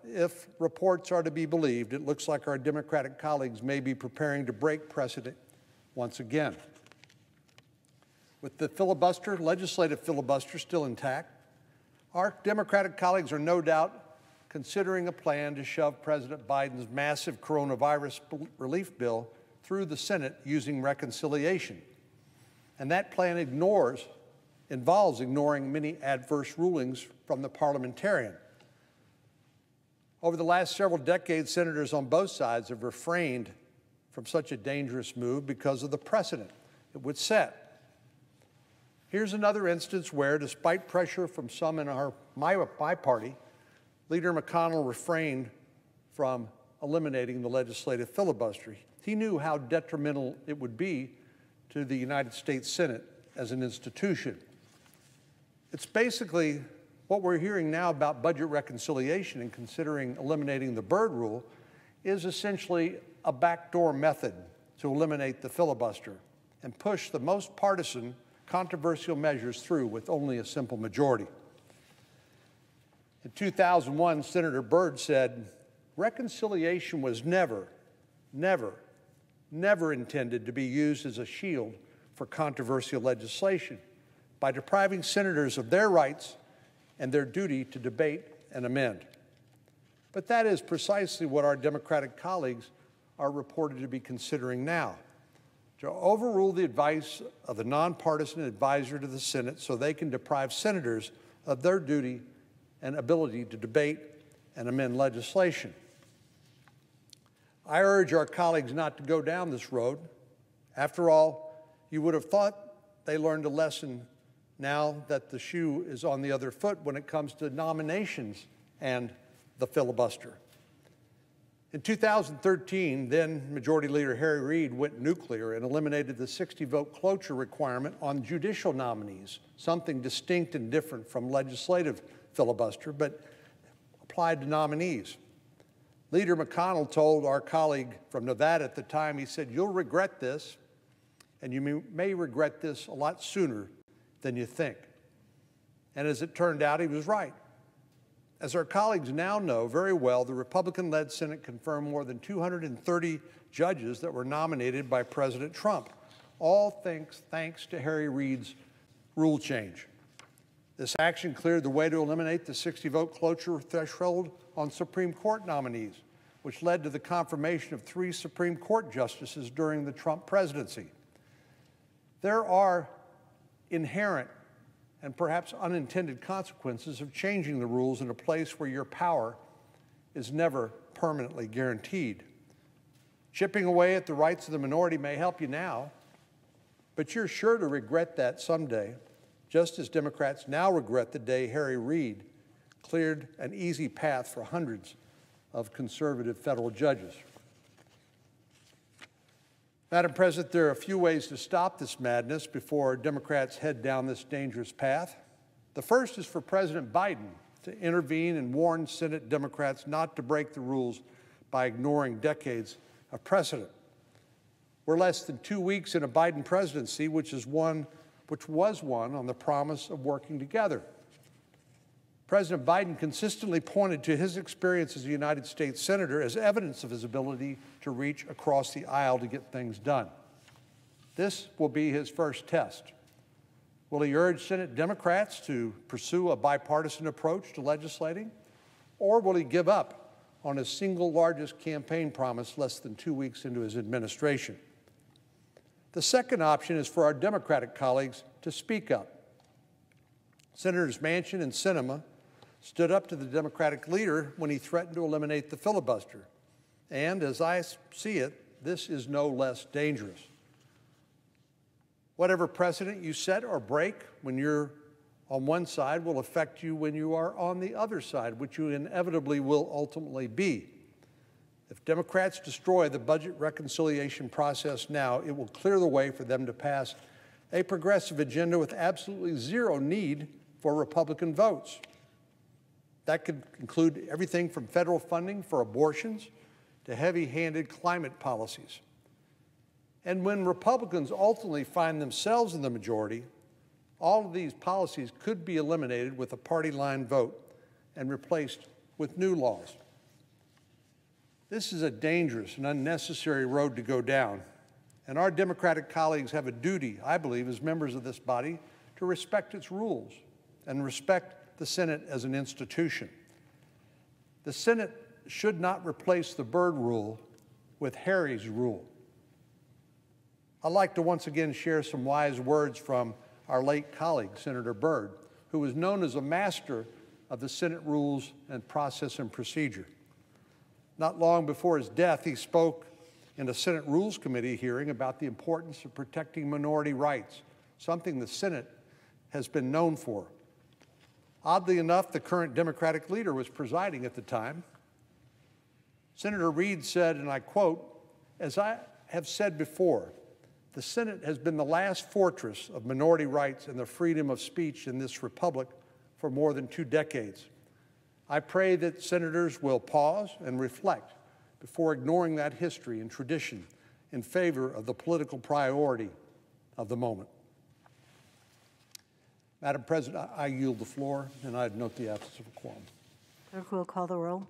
if reports are to be believed, it looks like our Democratic colleagues may be preparing to break precedent once again. With the legislative filibuster still intact, our Democratic colleagues are no doubt considering a plan to shove President Biden's massive coronavirus relief bill through the Senate using reconciliation. And that plan involves ignoring many adverse rulings from the parliamentarian. Over the last several decades, senators on both sides have refrained from such a dangerous move because of the precedent it would set. Here's another instance where, despite pressure from some in my party, Leader McConnell refrained from eliminating the legislative filibuster. He knew how detrimental it would be to the United States Senate as an institution. It's basically what we're hearing now about budget reconciliation and considering eliminating the Byrd rule is essentially a backdoor method to eliminate the filibuster and push the most partisan, controversial measures through with only a simple majority. In 2001, Senator Byrd said, "Reconciliation was never intended to be used as a shield for controversial legislation by depriving senators of their rights and their duty to debate and amend." But that is precisely what our Democratic colleagues are reported to be considering now, to overrule the advice of the nonpartisan advisor to the Senate so they can deprive senators of their duty and ability to debate and amend legislation. I urge our colleagues not to go down this road. After all, you would have thought they learned a lesson now that the shoe is on the other foot when it comes to nominations and the filibuster. In 2013, then Majority Leader Harry Reid went nuclear and eliminated the 60-vote cloture requirement on judicial nominees, something distinct and different from legislative filibuster, but applied to nominees. Leader McConnell told our colleague from Nevada at the time, he said, "You'll regret this, and you may regret this a lot sooner than you think." And as it turned out, he was right. As our colleagues now know very well, the Republican-led Senate confirmed more than 230 judges that were nominated by President Trump, all thanks to Harry Reid's rule change. This action cleared the way to eliminate the 60-vote cloture threshold on Supreme Court nominees, which led to the confirmation of 3 Supreme Court justices during the Trump presidency. There are inherent and perhaps unintended consequences of changing the rules in a place where your power is never permanently guaranteed. Chipping away at the rights of the minority may help you now, but you're sure to regret that someday, just as Democrats now regret the day Harry Reid cleared an easy path for hundreds of conservative federal judges. Madam President, there are a few ways to stop this madness before Democrats head down this dangerous path. The first is for President Biden to intervene and warn Senate Democrats not to break the rules by ignoring decades of precedent. We're less than 2 weeks in a Biden presidency, which was won on the promise of working together. President Biden consistently pointed to his experience as a United States Senator as evidence of his ability to reach across the aisle to get things done. This will be his first test. Will he urge Senate Democrats to pursue a bipartisan approach to legislating, or will he give up on his single largest campaign promise less than 2 weeks into his administration? The second option is for our Democratic colleagues to speak up. Senators Manchin and Sinema stood up to the Democratic leader when he threatened to eliminate the filibuster. And as I see it, this is no less dangerous. Whatever precedent you set or break when you're on one side will affect you when you are on the other side, which you inevitably will ultimately be. If Democrats destroy the budget reconciliation process now, it will clear the way for them to pass a progressive agenda with absolutely zero need for Republican votes. That could include everything from federal funding for abortions to heavy-handed climate policies. And when Republicans ultimately find themselves in the majority, all of these policies could be eliminated with a party line vote and replaced with new laws. This is a dangerous and unnecessary road to go down, and our Democratic colleagues have a duty, I believe, as members of this body, to respect its rules and respect the Senate as an institution. The Senate should not replace the Byrd rule with Harry's rule. I'd like to once again share some wise words from our late colleague, Senator Byrd, who was known as a master of the Senate rules and process and procedure. Not long before his death, he spoke in a Senate Rules Committee hearing about the importance of protecting minority rights, something the Senate has been known for. Oddly enough, the current Democratic leader was presiding at the time. Senator Reid said, and I quote, "As I have said before, the Senate has been the last fortress of minority rights and the freedom of speech in this republic for more than 2 decades. I pray that senators will pause and reflect before ignoring that history and tradition in favor of the political priority of the moment." Madam President, I yield the floor, and I'd note the absence of a quorum. Clerk will call the roll.